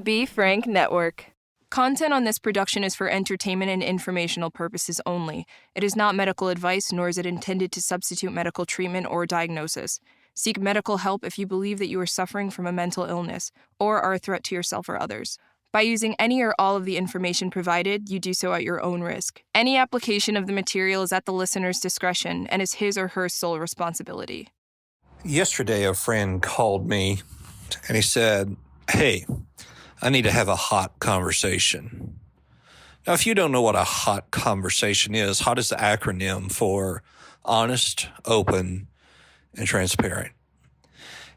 Be Frank Network. Content on this production is for entertainment and informational purposes only. It is not medical advice, nor is it intended to substitute medical treatment or diagnosis. Seek medical help if you believe that you are suffering from a mental illness or are a threat to yourself or others. By using any or all of the information provided, you do so at your own risk. Any application of the material is at the listener's discretion and is his or her sole responsibility. Yesterday, a friend called me and he said, "Hey, I need to have a hot conversation." Now, if you don't know what a hot conversation is, HOT is the acronym for honest, open, and transparent.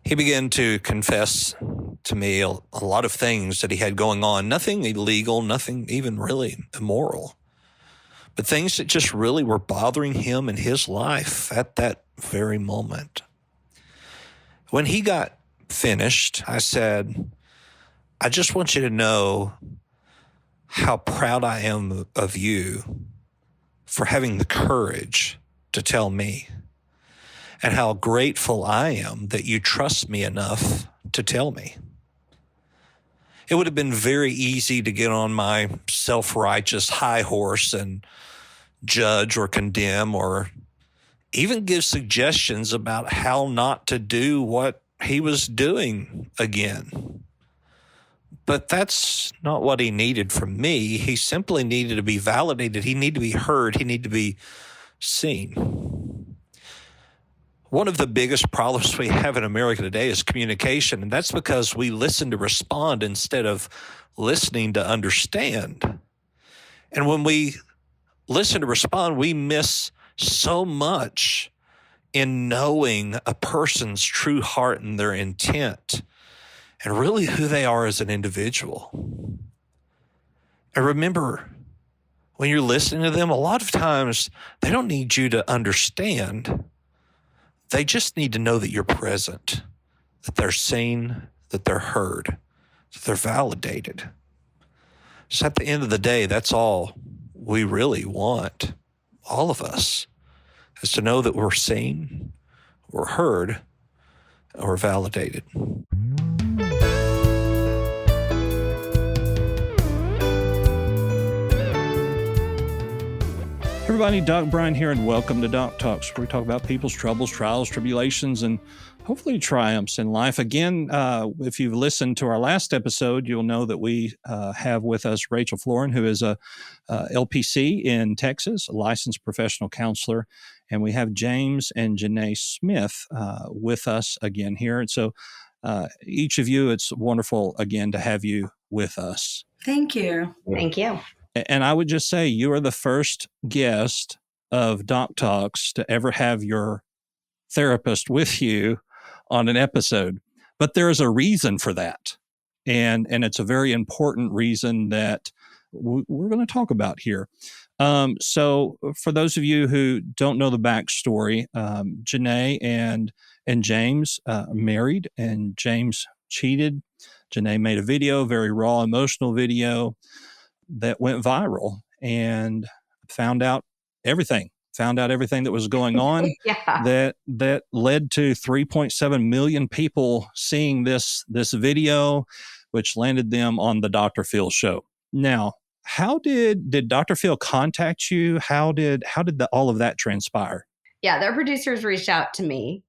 He began to confess to me a lot of things that he had going on, nothing illegal, nothing even really immoral, but things that just really were bothering him in his life at that very moment. When he got finished, I said, "I just want you to know how proud I am of you for having the courage to tell me, and how grateful I am that you trust me enough to tell me." It would have been very easy to get on my self-righteous high horse and judge or condemn or even give suggestions about how not to do what he was doing again. But that's not what he needed from me. He simply needed to be validated. He needed to be heard. He needed to be seen. One of the biggest problems we have in America today is communication, and that's because we listen to respond instead of listening to understand. And when we listen to respond, we miss so much in knowing a person's true heart and their intent, and really who they are as an individual. And remember, when you're listening to them, a lot of times they don't need you to understand. They just need to know that you're present, that they're seen, that they're heard, that they're validated. So at the end of the day, that's all we really want, all of us, is to know that we're seen, we're heard, and we're validated. Everybody, Doc Bryan here, and welcome to Doc Talks, where we talk about people's troubles, trials, tribulations, and hopefully triumphs in life. Again, if you've listened to our last episode, you'll know that we have with us Rachel Floran, who is a LPC in Texas, a licensed professional counselor, and we have James and Jenaye Smith with us again here. And so each of you, it's wonderful again to have you with us. Thank you. Thank you. And I would just say you are the first guest of Doc Talks to ever have your therapist with you on an episode. But there is a reason for that. And it's a very important reason that we're going to talk about here. So for those of you who don't know the backstory, Jenaye and James married, and James cheated. Jenaye made a video, very raw, emotional video that went viral, and found out everything that was going on. Yeah. that led to 3.7 million people seeing this video, which landed them on the Dr. Phil show. Now, how did Dr. Phil contact you? How did all of that transpire? Yeah, their producers reached out to me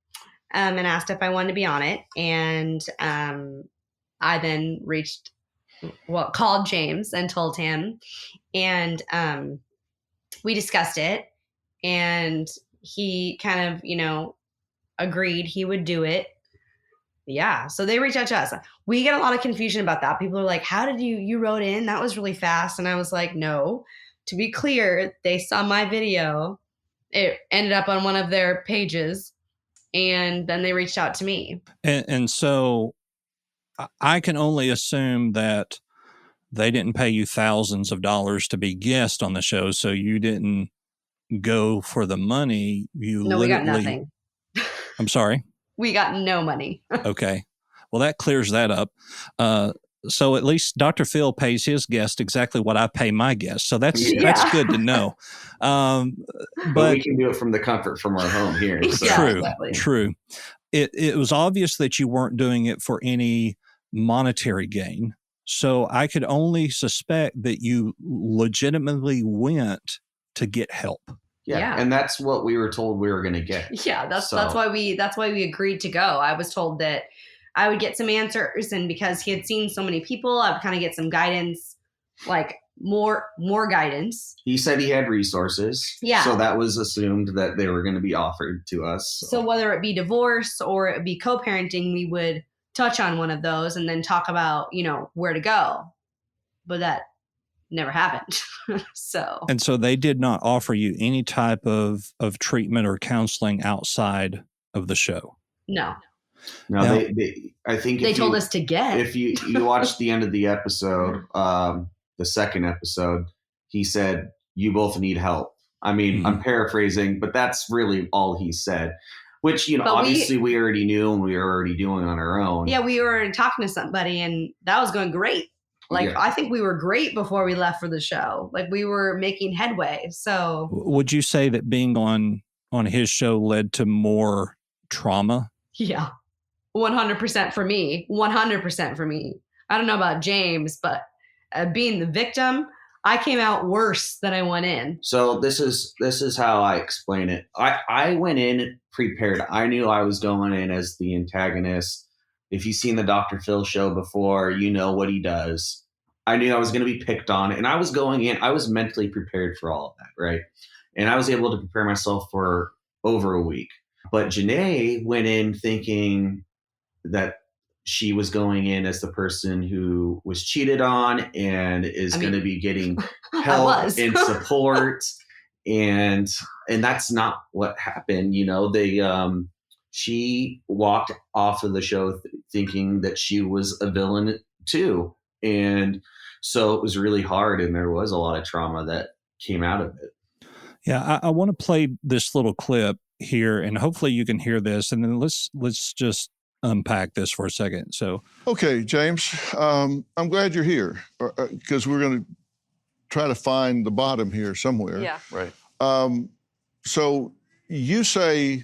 and asked if I wanted to be on it. And I then called James and told him. And we discussed it. And he kind of, agreed he would do it. Yeah. So they reached out to us. We get a lot of confusion about that. People are like, how did you wrote in? That was really fast. And I was like, no, to be clear, they saw my video. It ended up on one of their pages, and then they reached out to me. And so I can only assume that they didn't pay you thousands of dollars to be guest on the show. So you didn't go for the money. No, we got nothing. I'm sorry. We got no money. Okay. Well, that clears that up. So at least Dr. Phil pays his guest exactly what I pay my guest. So that's good to know. But we can do it from the comfort from our home here. So. True. It was obvious that you weren't doing it for any monetary gain. So I could only suspect that you legitimately went to get help. Yeah. And that's what we were told we were going to get. Yeah, that's why we agreed to go. I was told that I would get some answers, and because he had seen so many people, I would kind of get some guidance, like more guidance. He said he had resources. Yeah. So that was assumed that they were going to be offered to us. So whether it be divorce or it be co-parenting, we would touch on one of those and then talk about, where to go. But that never happened. And so they did not offer you any type of treatment or counseling outside of the show? No. No, now, I think they told us to get. If you watch the end of the episode, the second episode, he said, you both need help. I mean, I'm paraphrasing, but that's really all he said, which, obviously we already knew and we were already doing on our own. Yeah, we were talking to somebody and that was going great. I think we were great before we left for the show. Like, we were making headway. So would you say that being on his show led to more trauma? Yeah, 100% for me. 100% for me. I don't know about James, but being the victim, I came out worse than I went in. So this is how I explain it. I went in prepared. I knew I was going in as the antagonist. If you've seen the Dr. Phil show before, you know what he does. I knew I was going to be picked on, and I was going in. I was mentally prepared for all of that, right? And I was able to prepare myself for over a week. But Jenaye went in thinking that she was going in as the person who was cheated on and is going to be getting help and support. And that's not what happened. She walked off of the show thinking that she was a villain too. And so it was really hard. And there was a lot of trauma that came out of it. Yeah. I want to play this little clip here, and hopefully you can hear this. And then let's just unpack this for a second. So, okay, James, I'm glad you're here because we're going to try to find the bottom here somewhere. Yeah. Right. So you say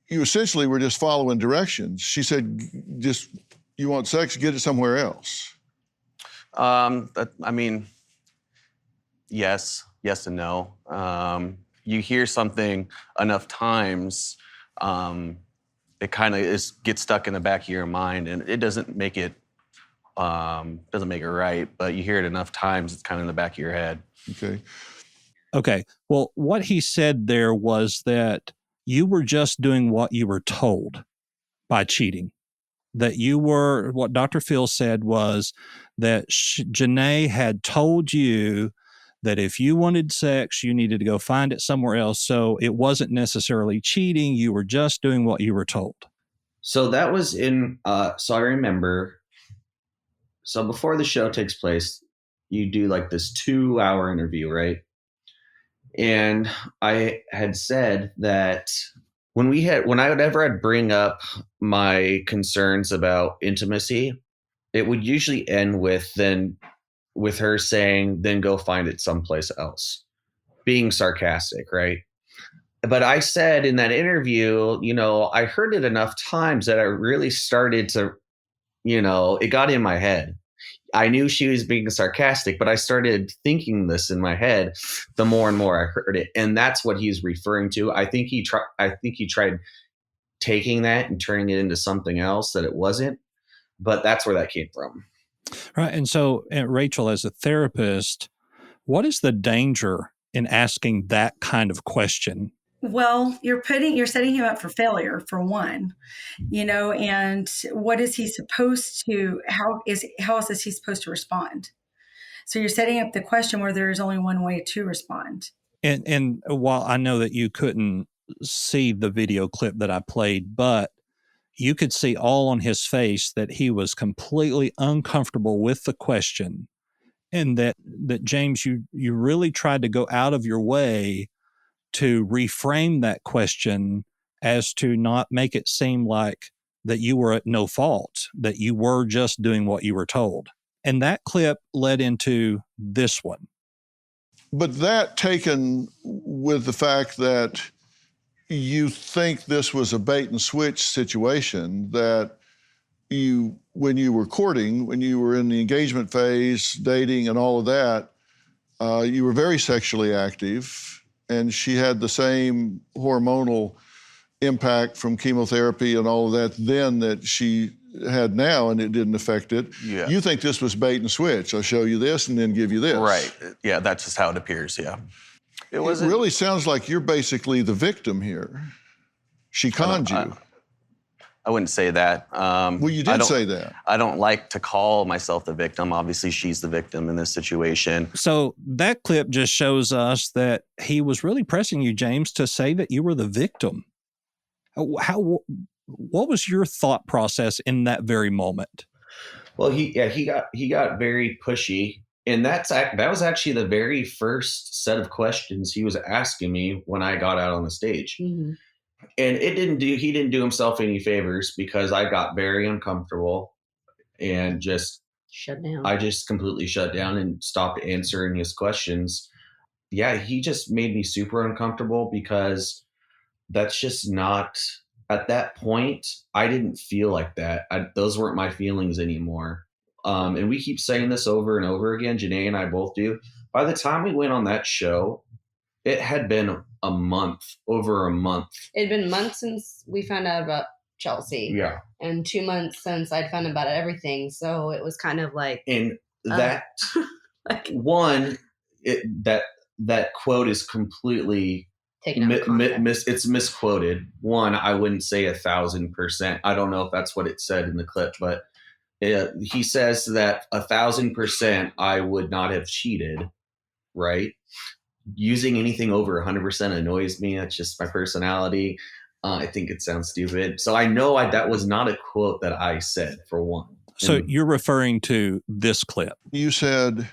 you essentially were just following directions. She said, just, you want sex, get it somewhere else. Yes and no. You hear something enough times, it kind of gets stuck in the back of your mind, and it doesn't make it right. But you hear it enough times, it's kind of in the back of your head. Okay. Well, what he said there was that you were just doing what you were told by cheating. That what Dr. Phil said was that Jenaye had told you that if you wanted sex, you needed to go find it somewhere else. So it wasn't necessarily cheating. You were just doing what you were told. So that was so I remember, so before the show takes place, you do like this 2-hour interview, right? And I had said that whenever I'd bring up my concerns about intimacy, it would usually end with her saying, then go find it someplace else, being sarcastic, right? But I said in that interview, I heard it enough times that I really started to, it got in my head. I knew she was being sarcastic, but I started thinking this in my head the more and more I heard it. And that's what he's referring to. I think he tried taking that and turning it into something else that it wasn't, but that's where that came from. Right. And so, Rachel, as a therapist, what is the danger in asking that kind of question? Well, you're setting him up for failure, for one, and what is he supposed to, how else is he supposed to respond? So you're setting up the question where there is only one way to respond. And while I know that you couldn't see the video clip that I played, but you could see all on his face that he was completely uncomfortable with the question, and that James, you really tried to go out of your way to reframe that question as to not make it seem like that you were at no fault, that you were just doing what you were told. And that clip led into this one. But that taken with the fact that you think this was a bait and switch situation, that, when you were courting, when you were in the engagement phase, dating and all of that, you were very sexually active, and she had the same hormonal impact from chemotherapy and all of that then that she had now, and it didn't affect it. Yeah. You think this was bait and switch. I'll show you this and then give you this. Right. Yeah, that's just how it appears, yeah. It really sounds like you're basically the victim here. She conned you. I wouldn't say that. Well, you did say that. I don't like to call myself the victim. Obviously, she's the victim in this situation. So that clip just shows us that he was really pressing you, James, to say that you were the victim. What was your thought process in that very moment? Well, he got very pushy, and that was actually the very first set of questions he was asking me when I got out on the stage. Mm-hmm. And he didn't do himself any favors, because I got very uncomfortable and just shut down. I just completely shut down and stopped answering his questions. Yeah, he just made me super uncomfortable, because that's just not, at that point, I didn't feel like that. Those weren't my feelings anymore. And we keep saying this over and over again. Jenaye and I both do. By the time we went on that show, it had been over a month. It had been months since we found out about Chelsea. Yeah. And 2 months since I'd found out about everything. So it was kind of like. And that, that quote is completely taken out of context. It's misquoted. One, I wouldn't say 1,000%. I don't know if that's what it said in the clip, but he says that 1,000% I would not have cheated, right? Using anything over 100% annoys me. That's just my personality. I think it sounds stupid. So I know that was not a quote that I said, for one. So you're referring to this clip. You said,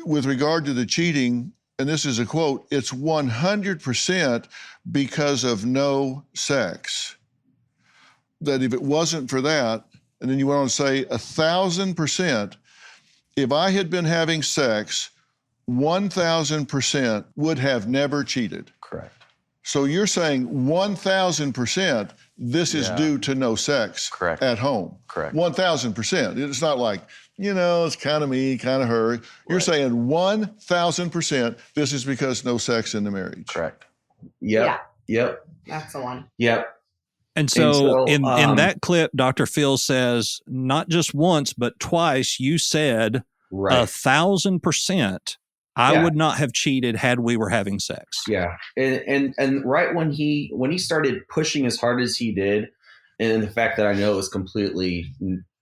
with regard to the cheating, and this is a quote, it's 100% because of no sex. That if it wasn't for that, and then you went on to say 1,000%, if I had been having sex, 1,000% would have never cheated. Correct. So you're saying 1,000% this is due to no sex at home. Correct. 1,000%. It's not like, it's kind of me, kind of her. You're saying 1,000% this is because no sex in the marriage. Correct. Yep. Yeah. Yep. That's the one. Yep. And so in that clip, Dr. Phil says, not just once, but twice, you said 1,000%. I would not have cheated had we were having sex. Yeah. And right when he started pushing as hard as he did, and the fact that I know it was completely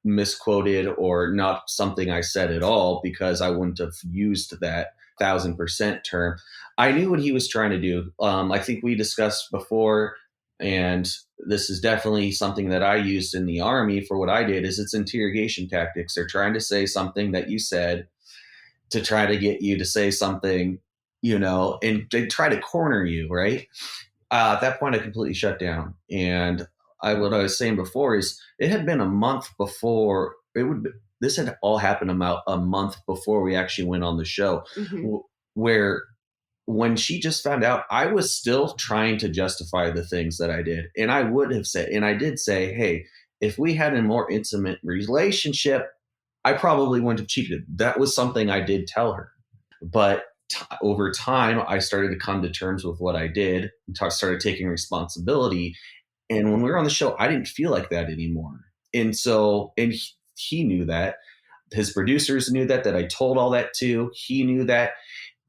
misquoted or not something I said at all, because I wouldn't have used that 1,000% term, I knew what he was trying to do. I think we discussed before, and this is definitely something that I used in the Army for what I did, is it's interrogation tactics. They're trying to say something that you said to try to get you to say something, and they try to corner you, right? At that point, I completely shut down. And what I was saying before is it had been a month before this had all happened about a month before we actually went on the show, where when she just found out, I was still trying to justify the things that I did. And I would have said, and I did say, hey, if we had a more intimate relationship, I probably wouldn't have cheated. That was something I did tell her. But over time, I started to come to terms with what I did and started taking responsibility. And when we were on the show, I didn't feel like that anymore. And so, he knew that. His producers knew that I told all that to. He knew that.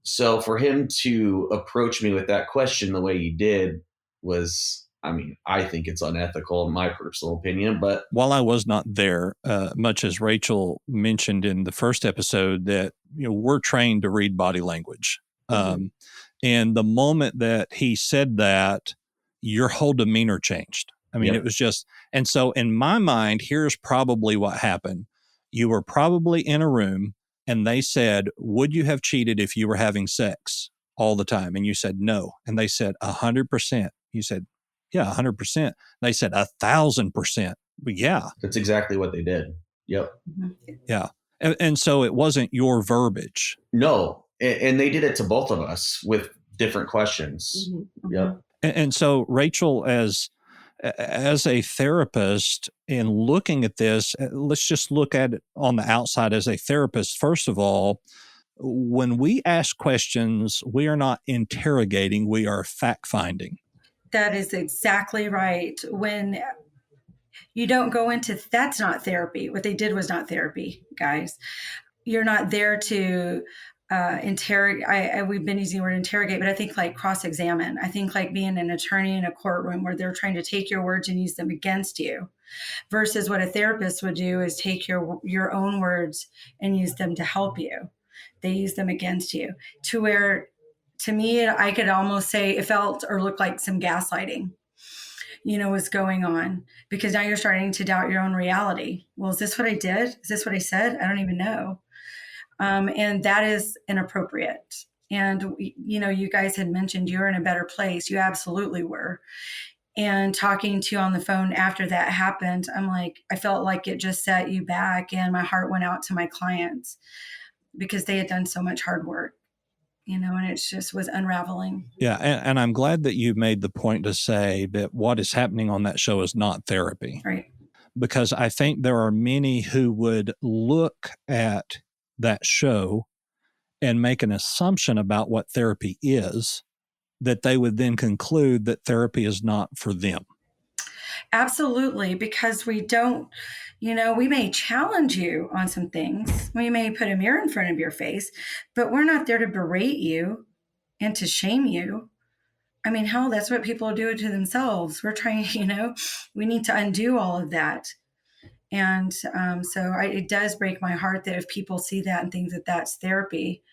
So for him to approach me with that question the way he did was, I think it's unethical in my personal opinion. But while I was not there, much as Rachel mentioned in the first episode, that we're trained to read body language. And the moment that he said that, your whole demeanor changed. It was just, and so in my mind, here's probably what happened. You were probably in a room and they said, would you have cheated if you were having sex all the time? And you said, no. And they said, 100%. You said, yeah, 100%. They said 1,000%. But yeah. That's exactly what they did. Yep. Yeah. And so it wasn't your verbiage. No. And they did it to both of us with different questions. Yep. And so, Rachel, as As a therapist, in looking at this, let's just look at it on the outside as a therapist. First of all, when we ask questions, we are not interrogating, we are fact finding. That is exactly right. When you don't go into, that's not therapy. What they did was not therapy, guys. You're not there to interrogate. We've been using the word interrogate, but I think like cross-examine. I think like being an attorney in a courtroom where they're trying to take your words and use them against you, versus what a therapist would do is take your own words and use them to help you. They use them against you, to where, to me, I could almost say it felt or looked like some gaslighting, was going on, because now you're starting to doubt your own reality. Well, is this what I did? Is this what I said? I don't even know. And that is inappropriate. And, you guys had mentioned you're in a better place. You absolutely were. And talking to you on the phone after that happened, I'm like, I felt like it just set you back, and my heart went out to my clients because they had done so much hard work, and it just was unraveling. Yeah. And I'm glad that you made the point to say that what is happening on that show is not therapy. Right. Because I think there are many who would look at that show and make an assumption about what therapy is, that they would then conclude that therapy is not for them. Absolutely, because we don't, we may challenge you on some things. We may put a mirror in front of your face, but we're not there to berate you and to shame you. I mean, hell, that's what people do to themselves. We're trying, we need to undo all of that. And it does break my heart that if people see that and think that that's therapy,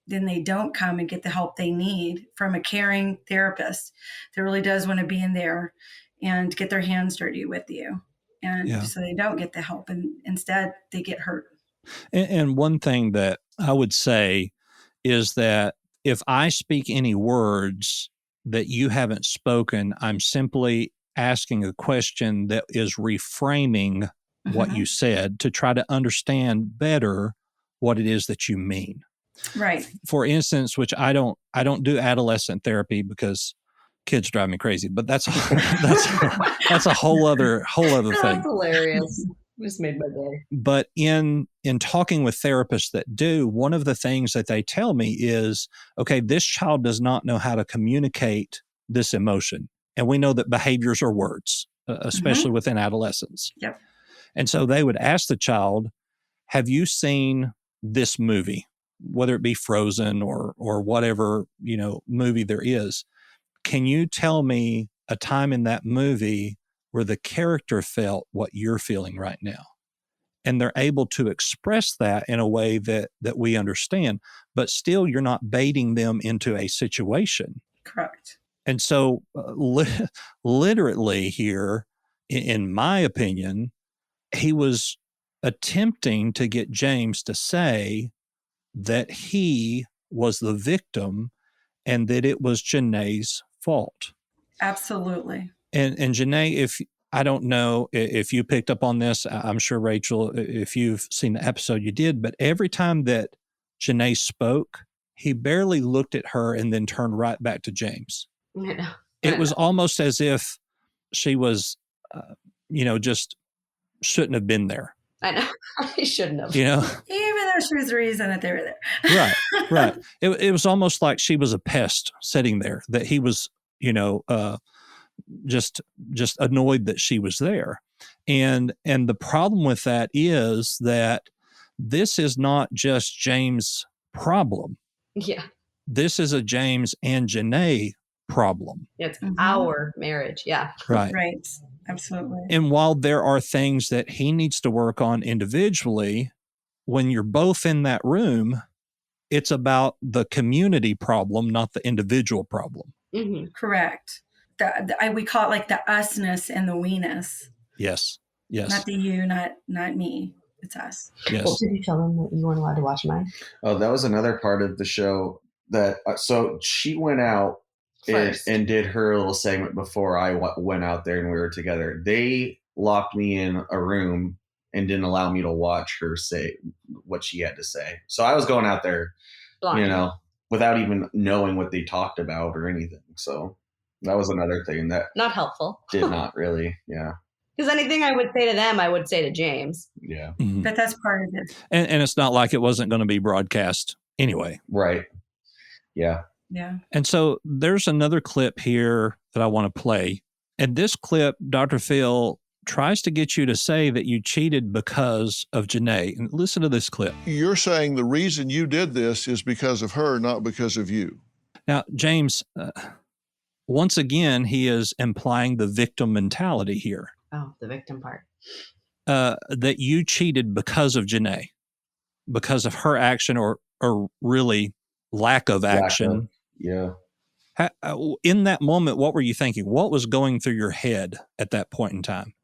then they don't come and get the help they need from a caring therapist that really does want to be in there and get their hands dirty with you. And so they don't get the help, and instead they get hurt. And one thing that I would say is that if I speak any words that you haven't spoken, I'm simply asking a question that is reframing what you said to try to understand better what it is that you mean. Right. For instance, which I don't do adolescent therapy because kids drive me crazy, but that's a whole other thing. That's hilarious. Just made my day. But in talking with therapists that do, one of the things that they tell me is, okay, this child does not know how to communicate this emotion. And we know that behaviors are words, especially within adolescence. Yep. And so they would ask the child, have you seen this movie, whether it be Frozen or whatever, movie there is? Can you tell me a time in that movie where the character felt what you're feeling right now? And they're able to express that in a way that we understand, but still you're not baiting them into a situation. Correct. And so literally here, in my opinion, he was attempting to get James to say that he was the victim and that it was Jenaye's fault. Absolutely. And Jenaye, I don't know if you picked up on this, I'm sure, Rachel, if you've seen the episode, you did, but every time that Jenaye spoke, he barely looked at her and then turned right back to James. It was almost as if she was, just shouldn't have been there. I know. I shouldn't have. Even though she was the reason that they were there. Right. It was almost like she was a pest sitting there, that he was, just annoyed that she was there. And the problem with that is that this is not just James' problem. Yeah. This is a James and Jenaye problem. It's our marriage. Yeah. Right. Right. Absolutely. And while there are things that he needs to work on individually, when you're both in that room, it's about the community problem, not the individual problem. Mm-hmm. Correct. We call it like the usness and the we-ness. Yes. Not the you, not me. It's us. Yes. Well, did you tell them that you weren't allowed to watch mine? Oh, that was another part of the show that, so she went out and did her little segment before I went out there and we were together. They locked me in a room and didn't allow me to watch her say what she had to say. So I was going out there, Blind. without even knowing what they talked about or anything. So That was another thing that Not helpful. did not really, yeah. Because anything I would say to them, I would say to James. Yeah. Mhm. But that's part of it. And it's not like it wasn't going to be broadcast anyway. Right. Yeah. Yeah. And so there's another clip here that I want to play. And this clip, Dr. Phil tries to get you to say that you cheated because of Jenaye. And listen to this clip. You're saying the reason you did this is because of her, not because of you. Now, James, once again, he is implying the victim mentality here. Oh, the victim part. That you cheated because of Jenaye, because of her action or really lack of action. Yeah. In that moment, what were you thinking? What was going through your head at that point in time?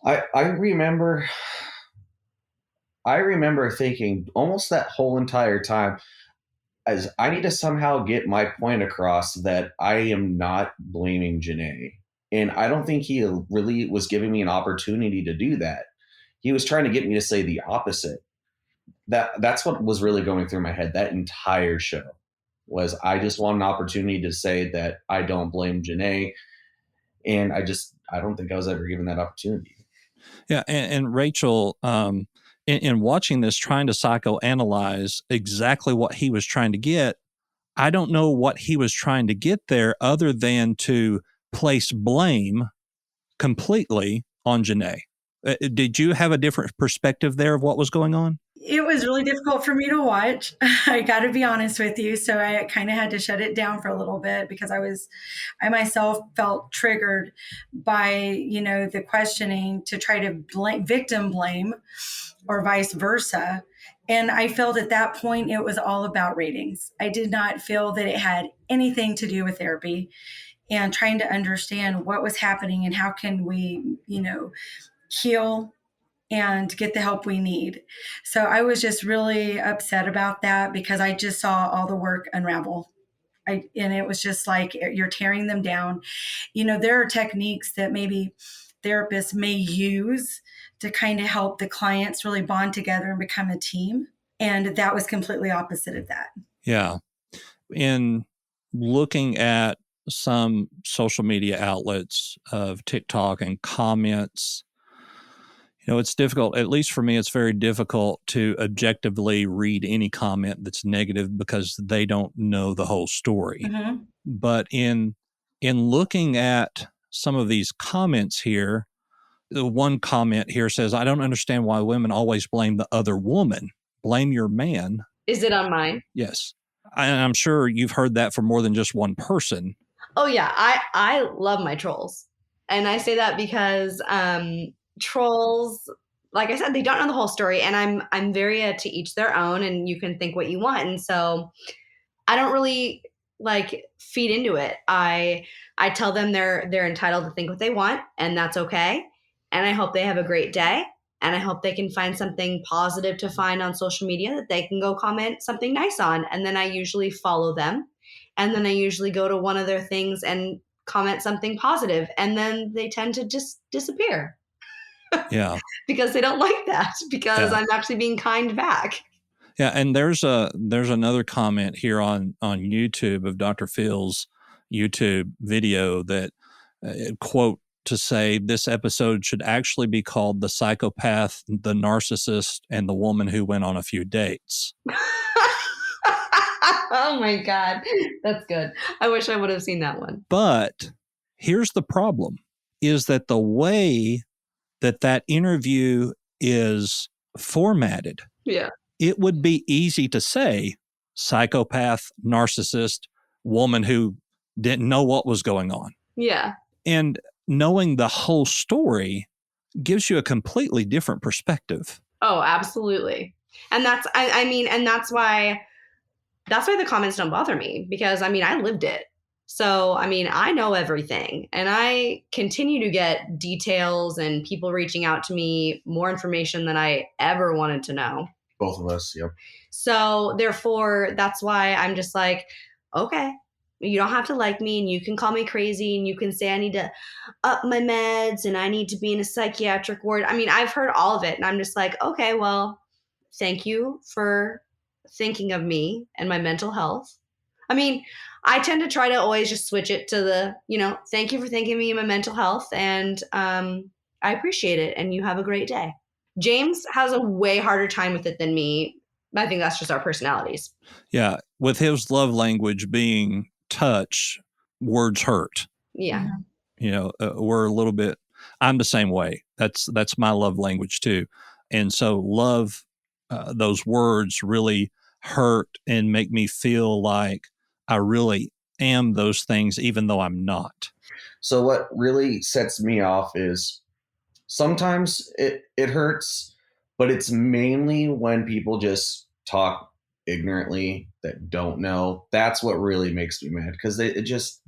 I remember thinking almost that whole entire time, as I need to somehow get my point across that I am not blaming Jenaye. And I don't think he really was giving me an opportunity to do that. He was trying to get me to say the opposite. That's what was really going through my head that entire show. Was I just want an opportunity to say that I don't blame Jenaye. And I don't think I was ever given that opportunity. Yeah. And Rachel, in watching this, trying to psychoanalyze exactly what he was trying to get, I don't know what he was trying to get there other than to place blame completely on Jenaye. Did you have a different perspective there of what was going on? It was really difficult for me to watch. I got to be honest with you. So I kind of had to shut it down for a little bit because I myself felt triggered by, the questioning to try to victim blame or vice versa. And I felt at that point it was all about ratings. I did not feel that it had anything to do with therapy and trying to understand what was happening and how can we, heal and get the help we need. So I was just really upset about that because I just saw all the work unravel. And it was just like you're tearing them down. There are techniques that maybe therapists may use to kind of help the clients really bond together and become a team. And that was completely opposite of that. Yeah. In looking at some social media outlets of TikTok and comments, it's difficult, at least for me, it's very difficult to objectively read any comment that's negative because they don't know the whole story. Mm-hmm. But in looking at some of these comments here, the one comment here says, I don't understand why women always blame the other woman. Blame your man. Is it on mine? Yes. I'm sure you've heard that from more than just one person. Oh, yeah. I love my trolls. And I say that because trolls, like I said, they don't know the whole story. And I'm very to each their own, and you can think what you want. And so I don't really feed into it. I tell them they're entitled to think what they want, and that's okay. And I hope they have a great day. And I hope they can find something positive to find on social media that they can go comment something nice on. And then I usually follow them. And then I usually go to one of their things and comment something positive. And then they tend to just disappear. Yeah. Because they don't like that, because I'm actually being kind back. Yeah. And there's another comment here on YouTube of Dr. Phil's YouTube video that quote, to say this episode should actually be called The Psychopath, the Narcissist, and the Woman Who Went on a Few Dates. Oh my God. That's good. I wish I would have seen that one. But here's the problem, is that the way that interview is formatted, it would be easy to say psychopath, narcissist, woman who didn't know what was going on. Yeah. And knowing the whole story gives you a completely different perspective. Oh, absolutely. And that's, and that's why the comments don't bother me, because I lived it. So, I know everything, and I continue to get details and people reaching out to me, more information than I ever wanted to know. Both of us. Yep. So therefore, that's why I'm just like, okay, you don't have to like me, and you can call me crazy, and you can say I need to up my meds and I need to be in a psychiatric ward. I've heard all of it, and I'm just like, okay, well, thank you for thinking of me and my mental health. I mean, I tend to try to always just switch it to the, thank you for thinking of me in my mental health. And I appreciate it. And you have a great day. James has a way harder time with it than me. I think that's just our personalities. Yeah. With his love language being touch, words hurt. Yeah. We're a little bit, I'm the same way. That's my love language too. And so love, those words really hurt and make me feel like I really am those things, even though I'm not. So what really sets me off is sometimes it hurts, but it's mainly when people just talk ignorantly that don't know. That's what really makes me mad, because it's just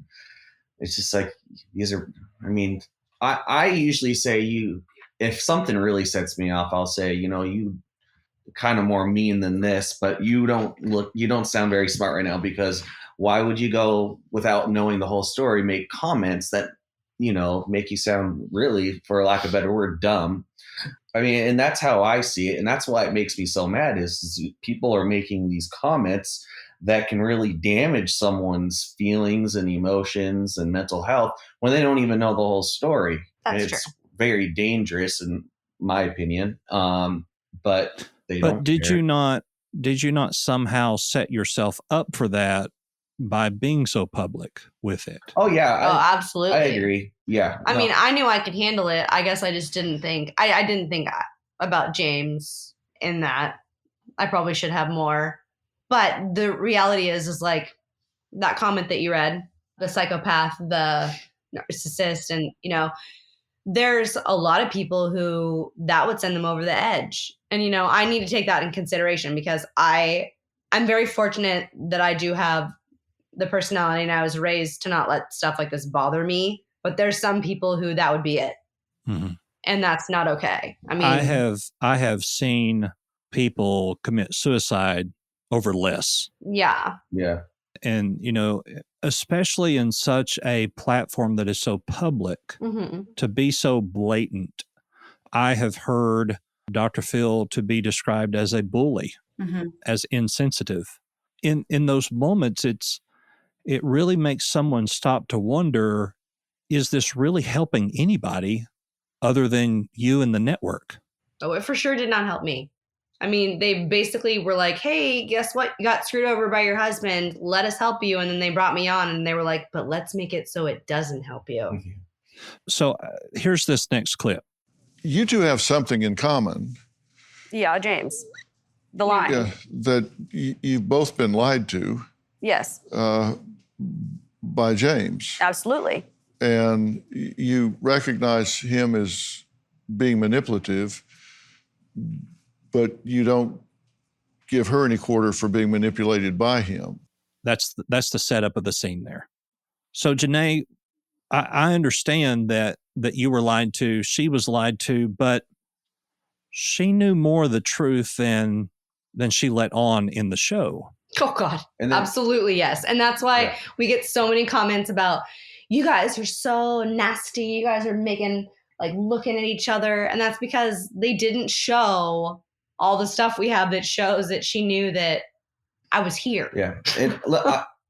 like, these are, I mean, I usually say, if something really sets me off, I'll say, you kind of more mean than this, but you don't sound very smart right now, because why would you go without knowing the whole story, make comments that, make you sound really, for lack of a better word, dumb. I mean, and that's how I see it. And that's why it makes me so mad is people are making these comments that can really damage someone's feelings and emotions and mental health when they don't even know the whole story. That's it's true. very dangerous, in my opinion. But they don't. Did you not somehow set yourself up for that by being so public with it? Oh yeah. Absolutely. I agree. Yeah. I mean, I knew I could handle it. I guess I just didn't think, I didn't think about James in that. I probably should have more. But the reality is like that comment that you read, the psychopath, the narcissist, and, there's a lot of people who that would send them over the edge. And, I need to take that in consideration, because I'm very fortunate that I do have the personality, and I was raised to not let stuff like this bother me. But there's some people who that would be it. Mm-hmm. And that's not okay. I mean, I have seen people commit suicide over less. Yeah. Yeah. And, especially in such a platform that is so public, Mm-hmm. to be so blatant. I have heard Dr. Phil to be described as a bully, as insensitive. In those moments, it really makes someone stop to wonder, is this really helping anybody other than you and the network? Oh, it for sure did not help me. I mean, they basically were like, hey, guess what? You got screwed over by your husband. Let us help you. And then they brought me on, and they were like, but let's make it so it doesn't help you. Mm-hmm. So here's this next clip. You two have something in common. Yeah, James. The lie. Yeah, that you've both been lied to. Yes. By James. Absolutely. And you recognize him as being manipulative, but you don't give her any quarter for being manipulated by him. That's the setup of the scene there. So Jenaye, I understand that you were lied to, she was lied to, but she knew more of the truth than she let on in the show. Oh, God. And then, absolutely, yes. And that's why we get so many comments about, you guys are so nasty. You guys are making, looking at each other. And that's because they didn't show all the stuff we have that shows that she knew that I was here. Yeah. And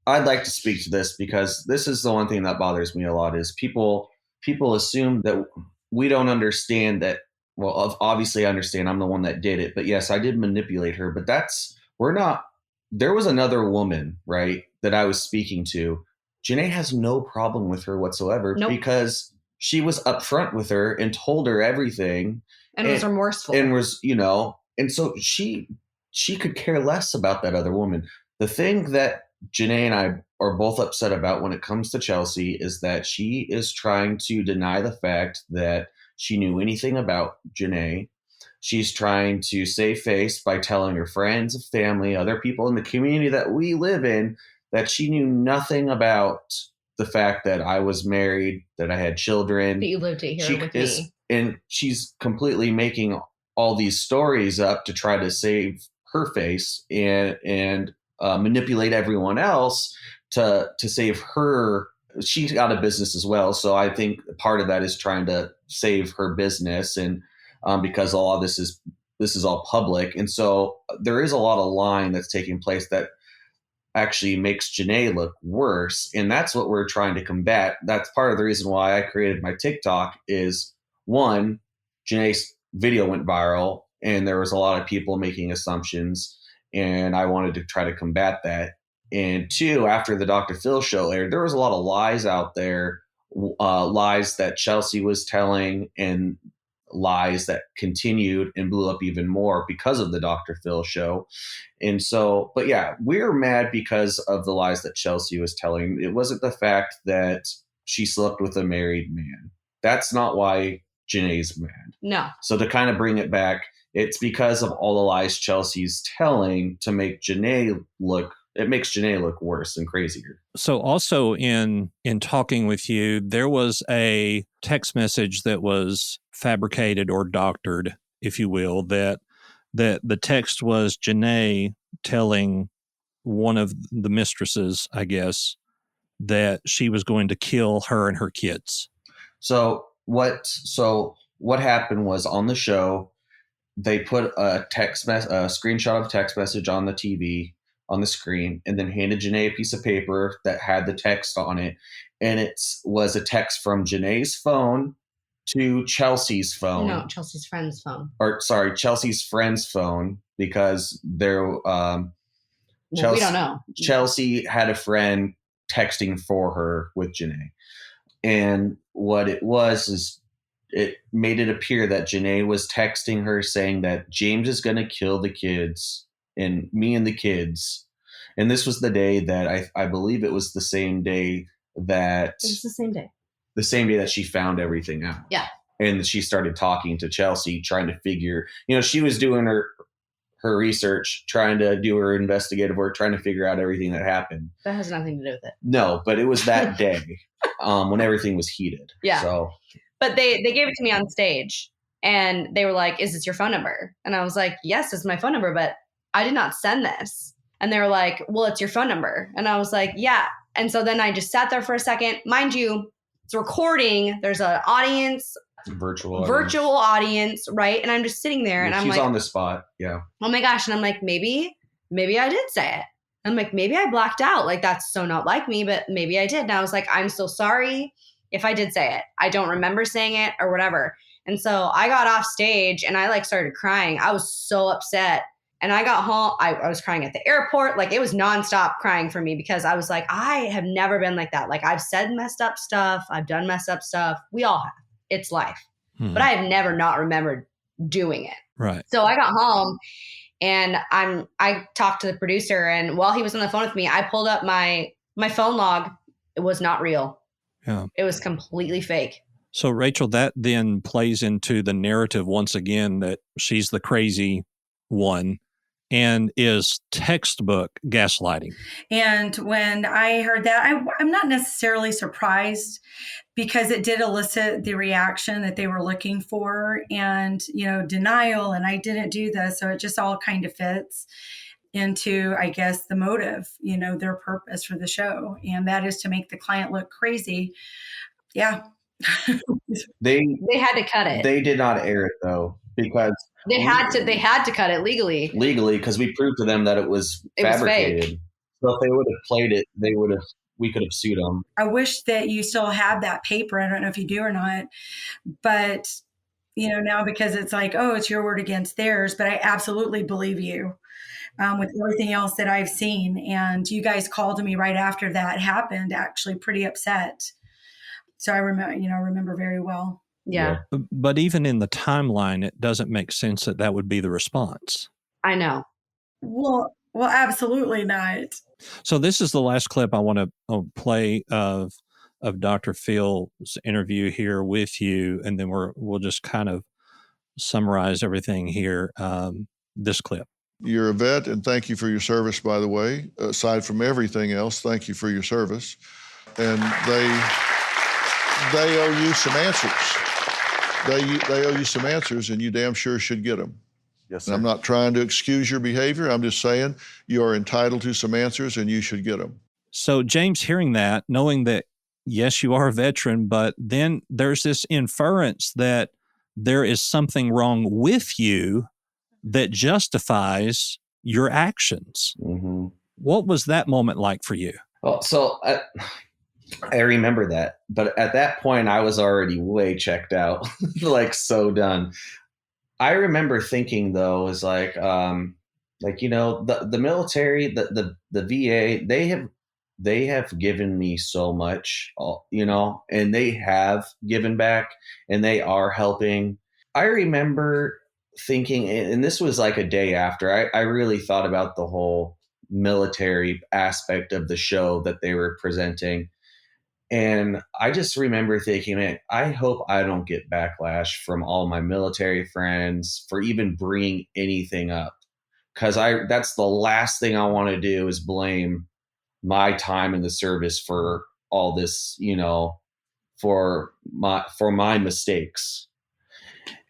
I'd like to speak to this, because this is the one thing that bothers me a lot is people assume that we don't understand that. Well, obviously I understand, I'm the one that did it, but yes, I did manipulate her, but there was another woman, right, that I was speaking to. Jenaye has no problem with her whatsoever. Nope. Because she was upfront with her and told her everything. And was remorseful. And was, and so she could care less about that other woman. The thing that Jenaye and I are both upset about when it comes to Chelsea is that she is trying to deny the fact that she knew anything about Jenaye. She's trying to save face by telling her friends, family, other people in the community that we live in that she knew nothing about the fact that I was married, that I had children. That you lived here with me. And she's completely making all these stories up to try to save her face and manipulate everyone else to save her. She's out of business as well. So I think part of that is trying to save her business, and because all of this is all public. And so there is a lot of lying that's taking place that actually makes Jenaye look worse. And that's what we're trying to combat. That's part of the reason why I created my TikTok is, one, Jenaye's video went viral and there was a lot of people making assumptions, and I wanted to try to combat that. And two, after the Dr. Phil show aired, there was a lot of lies out there, lies that Chelsea was telling and lies that continued and blew up even more because of the Dr. Phil show. And so, but yeah, we're mad because of the lies that Chelsea was telling. It wasn't the fact that she slept with a married man. That's not why Jenaye's mad. No. So to kind of bring it back, it's because of all the lies Chelsea's telling to make Jenaye look, it makes Jenaye look worse and crazier. So also in talking with you, there was a text message that was fabricated or doctored, if you will, that the text was Jenaye telling one of the mistresses, I guess, that she was going to kill her and her kids. So what happened was, on the show, they put a screenshot of text message on the TV, on the screen, and then handed Jenaye a piece of paper that had the text on it. And it was a text from Jenaye's phone to Chelsea's phone. No, Chelsea's friend's phone. Or sorry, Chelsea's friend's phone, because they're We don't know. Chelsea had a friend texting for her with Jenaye. And what it was is, it made it appear that Jenaye was texting her saying that James is going to kill the kids and me and the kids. And this was the day that I believe it was the same day that... It was the same day. The same day that she found everything out. Yeah. And she started talking to Chelsea, trying to figure... she was doing her research, trying to do her investigative work, trying to figure out everything that happened. That has nothing to do with it. No, but it was that day when everything was heated. Yeah. So... But they gave it to me on stage, and they were like, "Is this your phone number?" And I was like, "Yes, it's my phone number, but I did not send this." And they were like, "Well, it's your phone number." And I was like, "Yeah." And so then I just sat there for a second. Mind you, it's recording. There's an audience, virtual audience, right? And I'm just sitting there, and I'm like, she's on the spot. Yeah. Oh my gosh. And I'm like, maybe I did say it. I'm like, maybe I blacked out. Like, that's so not like me, but maybe I did. And I was like, I'm so sorry if I did say it. I don't remember saying it or whatever. And so I got off stage and I started crying. I was so upset. And I got home. I was crying at the airport. Like, it was nonstop crying for me, because I was like, I have never been like that. Like, I've said messed up stuff. I've done messed up stuff. We all have. It's life. But I have never not remembered doing it. Right. So I got home and I talked to the producer, and while he was on the phone with me, I pulled up my phone log. It was not real. Yeah. It was completely fake. So, Rachel, that then plays into the narrative once again that she's the crazy one and is textbook gaslighting. And when I heard that, I'm not necessarily surprised, because it did elicit the reaction that they were looking for, and, denial, and I didn't do this. So it just all kind of fits into, I guess, the motive, their purpose for the show. And that is to make the client look crazy. Yeah. They had to cut it. They did not air it, though, because they had to cut it legally, because we proved to them that it was fabricated. Fake. So if they would have played it, we could have sued them. I wish that you still have that paper. I don't know if you do or not, but now, because it's like, oh, it's your word against theirs, but I absolutely believe you. With everything else that I've seen. And you guys called me right after that happened, actually pretty upset. So I remember very well. Yeah. But even in the timeline, it doesn't make sense that would be the response. I know. Well, absolutely not. So this is the last clip I want to play of Dr. Phil's interview here with you, and then we'll just kind of summarize everything here. This clip. You're a vet, and thank you for your service, by the way. Aside from everything else, thank you for your service. And they owe you some answers. They owe you some answers, and you damn sure should get them. Yes, sir. And I'm not trying to excuse your behavior. I'm just saying you are entitled to some answers, and you should get them. So James, hearing that, knowing that, yes, you are a veteran, but then there's this inference that there is something wrong with you that justifies your actions. Mm-hmm. What was that moment like for you? Well, so I remember that, but at that point I was already way checked out, like so done. I remember thinking though, is like, you know, the military, the VA, they have given me so much, you know, and they have given back, and they are helping. I remember thinking, and this was like a day after I really thought about the whole military aspect of the show that they were presenting. And I just remember thinking, man, I hope I don't get backlash from all my military friends for even bringing anything up. Cause that's the last thing I want to do is blame my time in the service for all this, you know, for my mistakes.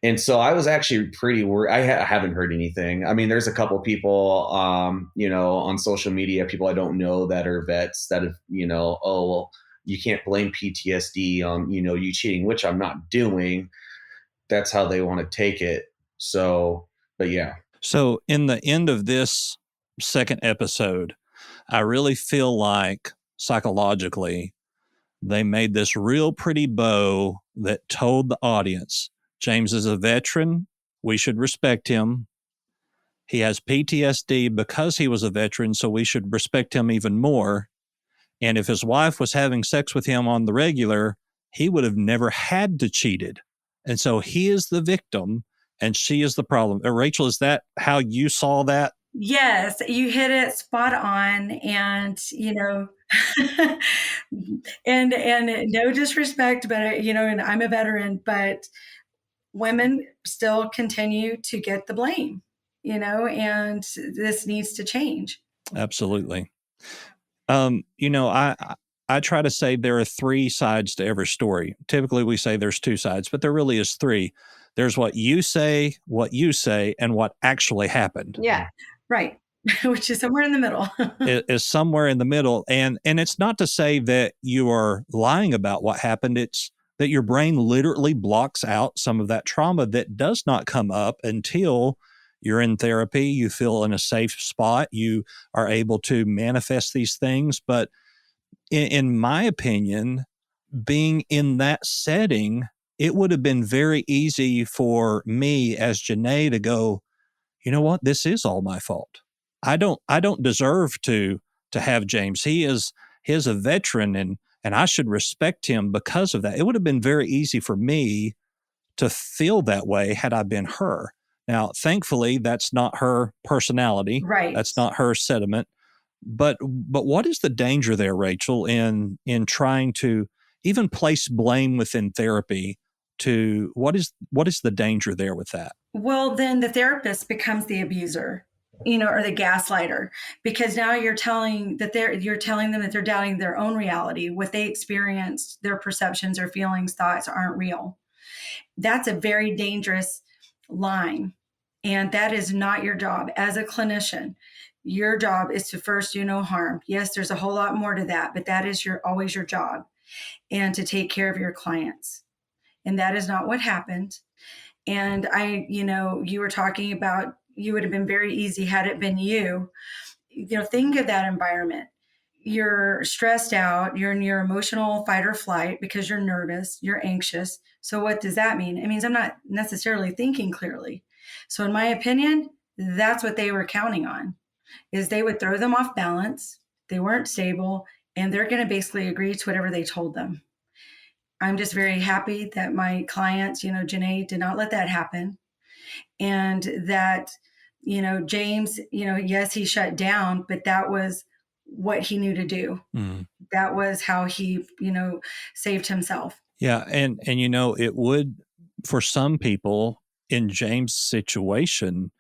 And so I was actually pretty worried. I haven't heard anything. I mean, there's a couple people, you know, on social media, people I don't know that are vets that have, you know, oh, well, you can't blame PTSD on, you know, you cheating, which I'm not doing. That's how they want to take it. So, but yeah. So in the end of this second episode, I really feel like psychologically they made this real pretty bow that told the audience, James is a veteran. We should respect him. He has PTSD because he was a veteran, so we should respect him even more. And if his wife was having sex with him on the regular, he would have never had to cheated. And so he is the victim and she is the problem. Rachel, is that how you saw that? Yes, you hit it spot on. And, you know, and no disrespect, but, you know, and I'm a veteran, but women still continue to get the blame, you know, and this needs to change. Absolutely. You know, I try to say there are three sides to every story. Typically we say there's two sides, but there really is three. There's what you say, and what actually happened. Yeah. Right. Which is somewhere in the middle. It is somewhere in the middle. And it's not to say that you are lying about what happened. It's that your brain literally blocks out some of that trauma that does not come up until you're in therapy, you feel in a safe spot, you are able to manifest these things. But in my opinion, being in that setting, it would have been very easy for me as Jenaye to go, you know what, this is all my fault. I don't deserve to have James. He is a veteran and I should respect him because of that. It would have been very easy for me to feel that way had I been her. Now, thankfully, that's not her personality. Right. That's not her sentiment. But what is the danger there, Rachel, in trying to even place blame within therapy? To what is the danger there with that? Well, then the therapist becomes the abuser, you know, or the gaslighter, because now you're telling them that they're doubting their own reality, what they experienced, their perceptions or feelings, thoughts aren't real. That's a very dangerous line. And that is not your job as a clinician. Your job is to first do no harm. Yes, there's a whole lot more to that, but that is always your job, and to take care of your clients. And that is not what happened. And you were talking about, you would have been very easy had it been you. You know, think of that environment. You're stressed out, you're in your emotional fight or flight because you're nervous, you're anxious. So what does that mean? It means I'm not necessarily thinking clearly. So in my opinion, that's what they were counting on, is they would throw them off balance. They weren't stable, and they're going to basically agree to whatever they told them. I'm just very happy that my clients, you know, Jenaye, did not let that happen. And that, you know, James, you know, yes, he shut down, but that was what he knew to do. Mm. That was how he, you know, saved himself. Yeah. And you know, it would, for some people in James' situation,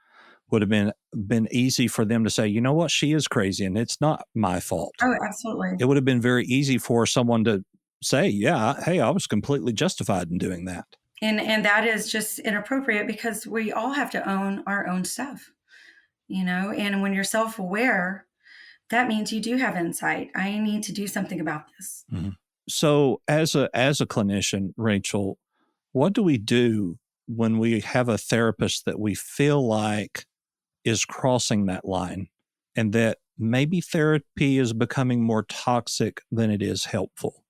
would have been easy for them to say, you know what, she is crazy and it's not my fault. Oh, absolutely. It would have been very easy for someone to say, yeah, hey, I was completely justified in doing that. And that is just inappropriate, because we all have to own our own stuff, you know, and when you're self-aware, that means you do have insight. I need to do something about this. Mm-hmm. So as a clinician, Rachel, what do we do when we have a therapist that we feel like is crossing that line and that maybe therapy is becoming more toxic than it is helpful?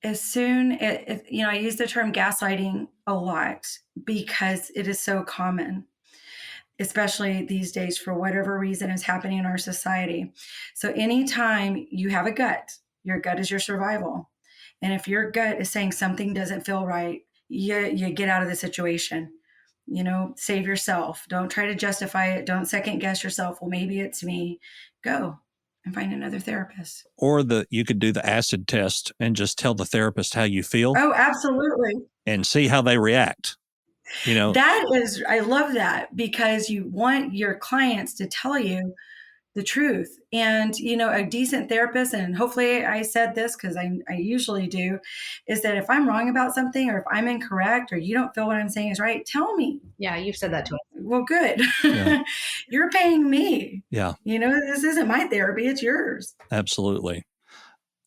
As soon as, I use the term gaslighting a lot because it is so common, especially these days for whatever reason is happening in our society. So anytime you have a gut, your gut is your survival. And if your gut is saying something doesn't feel right, you get out of the situation. Save yourself. Don't try to justify it. Don't second guess yourself. Well, maybe it's me. Go and find another therapist. Or you could do the acid test and just tell the therapist how you feel Oh, absolutely. and see how they react. I love that, because you want your clients to tell you the truth. And, a decent therapist, and hopefully I said this because I usually do, is that if I'm wrong about something, or if I'm incorrect, or you don't feel what I'm saying is right, tell me. Yeah, you've said that to us. Well, good. Yeah. You're paying me. Yeah. This isn't my therapy, it's yours. Absolutely.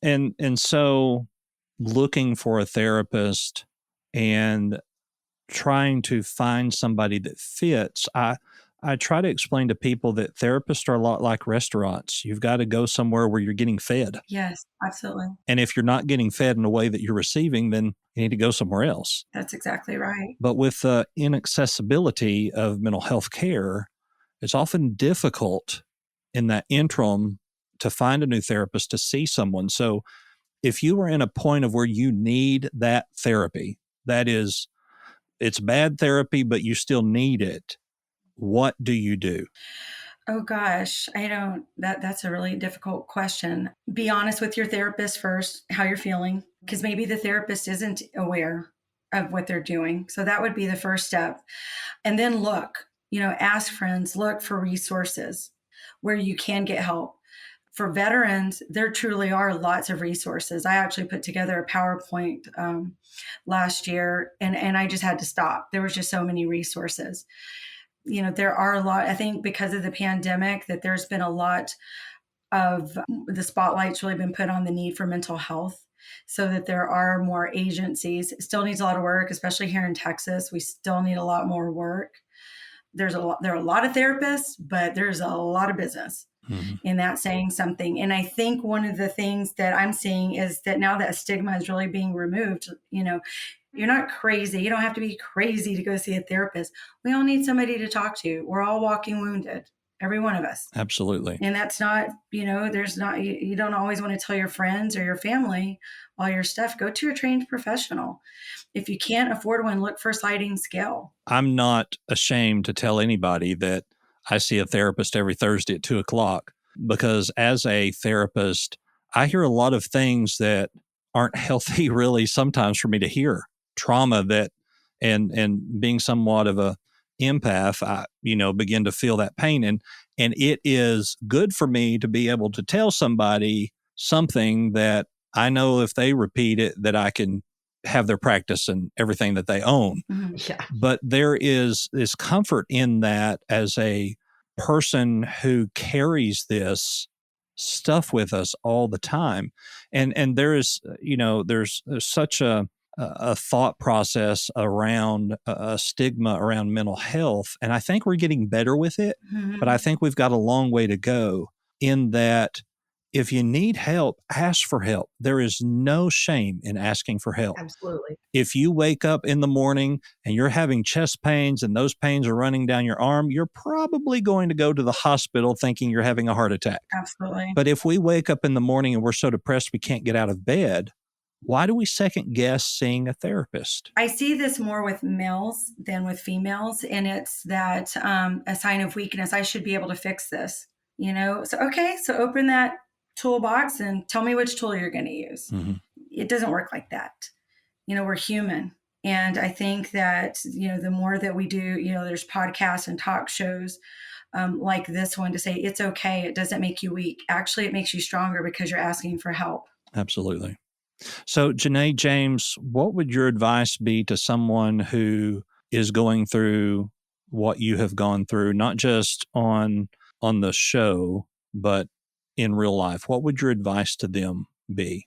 And so looking for a therapist and trying to find somebody that fits, I try to explain to people that therapists are a lot like restaurants. You've got to go somewhere where you're getting fed. Yes, absolutely. And if you're not getting fed in a way that you're receiving, then you need to go somewhere else. That's exactly right. But with the inaccessibility of mental health care, it's often difficult in that interim to find a new therapist, to see someone. So if you are in a point of where you need that therapy, that is, it's bad therapy, but you still need it, what do you do? Oh gosh, that's a really difficult question. Be honest with your therapist first, how you're feeling, because maybe the therapist isn't aware of what they're doing. So that would be the first step. And then ask friends, look for resources where you can get help. For veterans, there truly are lots of resources. I actually put together a PowerPoint last year, and I just had to stop. There was just so many resources. There are a lot, I think because of the pandemic, that there's been a lot of the spotlight's really been put on the need for mental health, so that there are more agencies. It still needs a lot of work, especially here in Texas. We still need a lot more work. There are a lot of therapists, but there's a lot of business in that saying something. And I think one of the things that I'm seeing is that now that stigma is really being removed, you're not crazy. You don't have to be crazy to go see a therapist. We all need somebody to talk to. We're all walking wounded, every one of us. Absolutely. And that's not, you don't always want to tell your friends or your family all your stuff. Go to a trained professional. If you can't afford one, look for a sliding scale. I'm not ashamed to tell anybody that I see a therapist every Thursday at 2:00, because as a therapist, I hear a lot of things that aren't healthy really sometimes for me to hear. Trauma and being somewhat of a empath, I begin to feel that pain, and it is good for me to be able to tell somebody something that I know if they repeat it, that I can have their practice and everything that they own. Mm-hmm. Yeah. But there is this comfort in that as a person who carries this stuff with us all the time, and there is there's such a thought process around a stigma around mental health, and I think we're getting better with it. Mm-hmm. But I think we've got a long way to go in that. If you need help, ask for help. There is no shame in asking for help. Absolutely. If you wake up in the morning and you're having chest pains and those pains are running down your arm, you're probably going to go to the hospital thinking you're having a heart attack. Absolutely. But if we wake up in the morning and we're so depressed we can't get out of bed, why do we second guess seeing a therapist? I see this more with males than with females, and it's that a sign of weakness. I should be able to fix this, So open that toolbox and tell me which tool you're going to use. Mm-hmm. It doesn't work like that. We're human. And I think that, the more that we do, there's podcasts and talk shows like this one to say, it's okay. It doesn't make you weak. Actually, it makes you stronger because you're asking for help. Absolutely. So, Jenaye, James, what would your advice be to someone who is going through what you have gone through, not just on the show, but in real life? What would your advice to them be?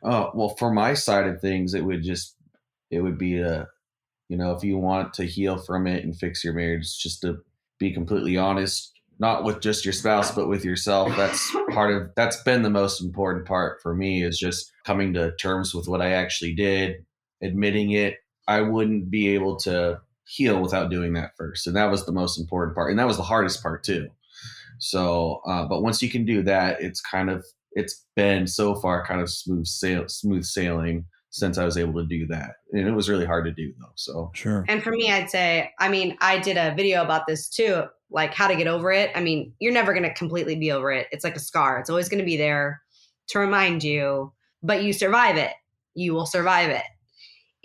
Well, for my side of things, it would be if you want to heal from it and fix your marriage, just to be completely honest, not with just your spouse, but with yourself. That's been the most important part for me, is just coming to terms with what I actually did, admitting it. I wouldn't be able to heal without doing that first. And that was the most important part. And that was the hardest part too. So, but once you can do that, it's been so far kind of smooth sailing since I was able to do that. And it was really hard to do though. So Sure. And for me, I'd say, I mean, I did a video about this too, like how to get over it. I mean, you're never going to completely be over it. It's like a scar. It's always going to be there to remind you, but you survive it. You will survive it.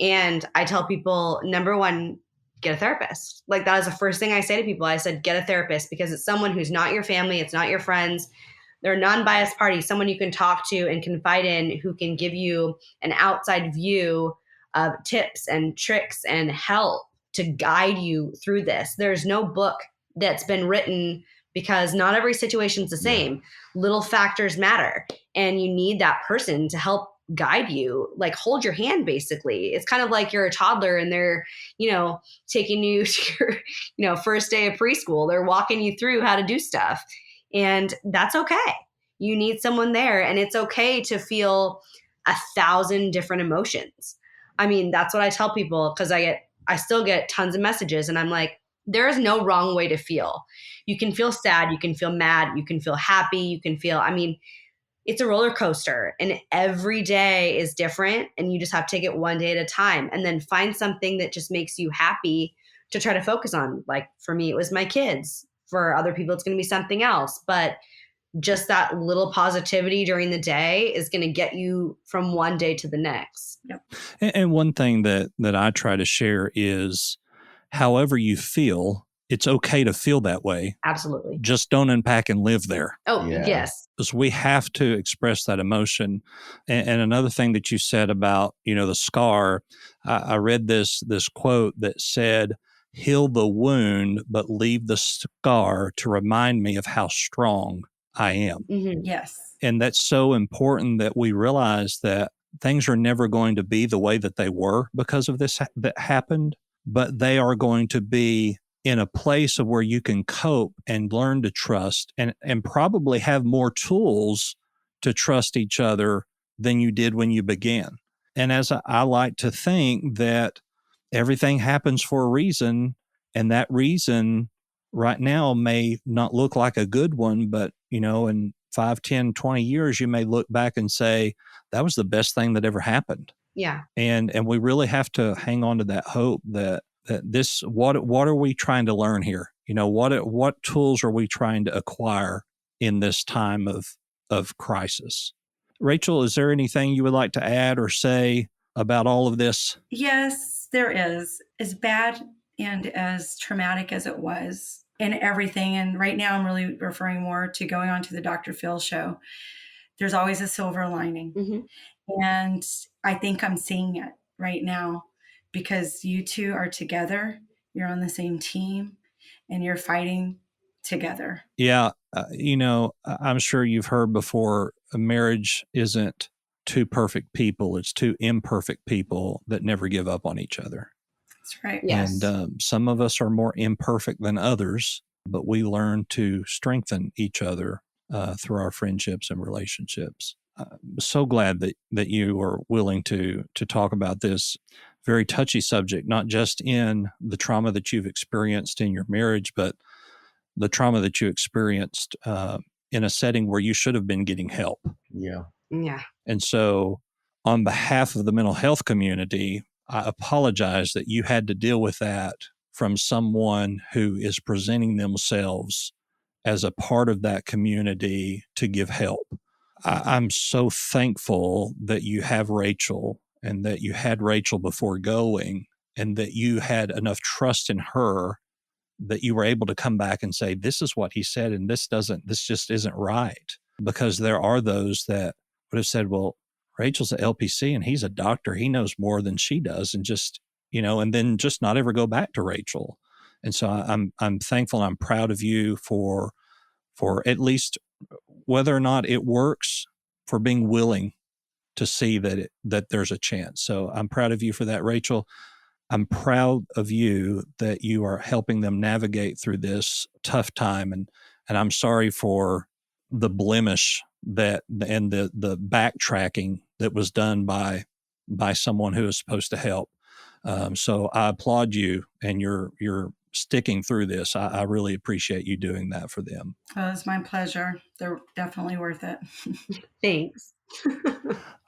And I tell people, number one, get a therapist. Like that is the first thing I say to people. I said, get a therapist, because it's someone who's not your family. It's not your friends. They're a non-biased party, someone you can talk to and confide in, who can give you an outside view of tips and tricks and help to guide you through this. There's no book that's been written, because not every situation's the same. Little factors matter, and you need that person to help guide you, like hold your hand basically. It's kind of like you're a toddler and they're, taking you to your, first day of preschool. They're walking you through how to do stuff. And that's okay. You need someone there, and it's okay to feel 1,000 different emotions. I mean, that's what I tell people, because I still get tons of messages, and I'm like, there is no wrong way to feel. You can feel sad, you can feel mad, you can feel happy, you can feel, it's a roller coaster, and every day is different, and you just have to take it one day at a time, and then find something that just makes you happy to try to focus on. Like for me, it was my kids. For other people, it's going to be something else. But just that little positivity during the day is going to get you from one day to the next. Yep. And one thing that I try to share is, however you feel, it's okay to feel that way. Absolutely. Just don't unpack and live there. Oh, Yeah. yes. Because we have to express that emotion. And another thing that you said about, the scar, I read this quote that said, heal the wound, but leave the scar to remind me of how strong I am. Mm-hmm. Yes. And that's so important, that we realize that things are never going to be the way that they were because of this that happened, but they are going to be in a place of where you can cope and learn to trust, and probably have more tools to trust each other than you did when you began. And as I like to think that everything happens for a reason, and that reason right now may not look like a good one, but, in 5, 10, 20 years, you may look back and say, that was the best thing that ever happened. Yeah. And we really have to hang on to that hope that this, what are we trying to learn here? What tools are we trying to acquire in this time of crisis? Rachel, is there anything you would like to add or say about all of this? Yes, there is. As bad and as traumatic as it was, and everything, and right now I'm really referring more to going on to the Dr. Phil show, there's always a silver lining. Mm-hmm. And I think I'm seeing it right now, because you two are together, you're on the same team, and you're fighting together. Yeah. I'm sure you've heard before, a marriage isn't two perfect people. It's two imperfect people that never give up on each other. That's right. Yes. And some of us are more imperfect than others, but we learn to strengthen each other through our friendships and relationships. I'm so glad that you are willing to talk about this very touchy subject, not just in the trauma that you've experienced in your marriage, but the trauma that you experienced in a setting where you should have been getting help. yeah. Yeah. And so on behalf of the mental health community, I apologize that you had to deal with that from someone who is presenting themselves as a part of that community to give help. I'm so thankful that you have Rachel, and that you had Rachel before going, and that you had enough trust in her that you were able to come back and say, this is what he said, and this just isn't right. Because there are those that would have said, well, Rachel's an LPC and he's a doctor. He knows more than she does, and just, and then just not ever go back to Rachel. And so I'm thankful. I'm proud of you for at least, whether or not it works, for being willing to see that there's a chance. So I'm proud of you for that, Rachel. I'm proud of you that you are helping them navigate through this tough time. And And I'm sorry for the blemish that and the backtracking that was done by someone who is supposed to help. So I applaud you, and you're sticking through this. I really appreciate you doing that for them. Oh, it's my pleasure. They're definitely worth it. Thanks.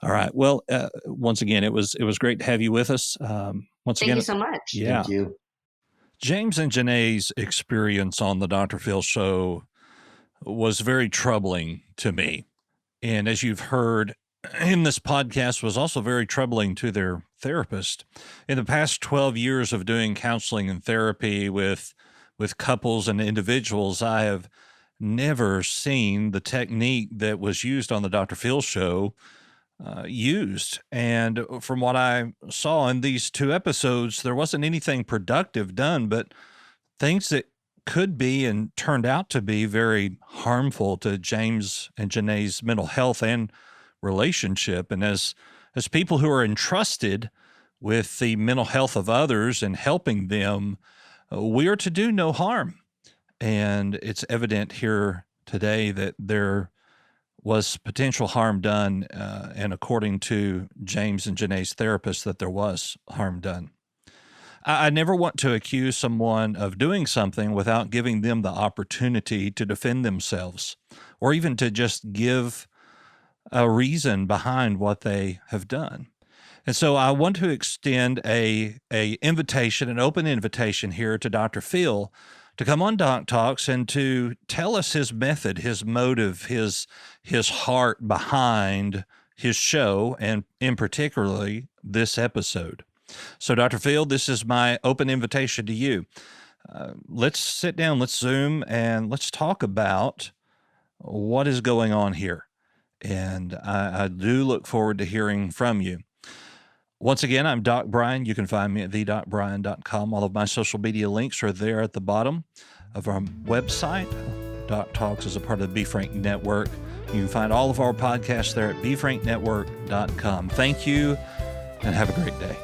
All right. Well, once again, it was great to have you with us. Thank you so much. Yeah. Thank you. James and Jenaye's experience on the Dr. Phil show was very troubling to me. And as you've heard in this podcast, was also very troubling to their therapist. In the past 12 years of doing counseling and therapy with couples and individuals, I have never seen the technique that was used on the Dr. Phil show used. And from what I saw in these 2 episodes, there wasn't anything productive done, but things that could be and turned out to be very harmful to James and Jenaye's mental health and relationship. And as people who are entrusted with the mental health of others and helping them, we are to do no harm. And it's evident here today that there was potential harm done, and according to James and Jenaye's therapist, that there was harm done. I never want to accuse someone of doing something without giving them the opportunity to defend themselves, or even to just give a reason behind what they have done. And so I want to extend an open invitation here to Dr. Phil to come on Doc Talks and to tell us his method, his motive, his heart behind his show, and in particularly this episode. So Dr. Phil, this is my open invitation to you. Let's sit down, let's Zoom, and let's talk about what is going on here. And I do look forward to hearing from you. Once again, I'm Doc Brian. You can find me at thedocbrian.com. All of my social media links are there at the bottom of our website. Doc Talks is a part of the Be Frank Network. You can find all of our podcasts there at befranknetwork.com. Thank you, and have a great day.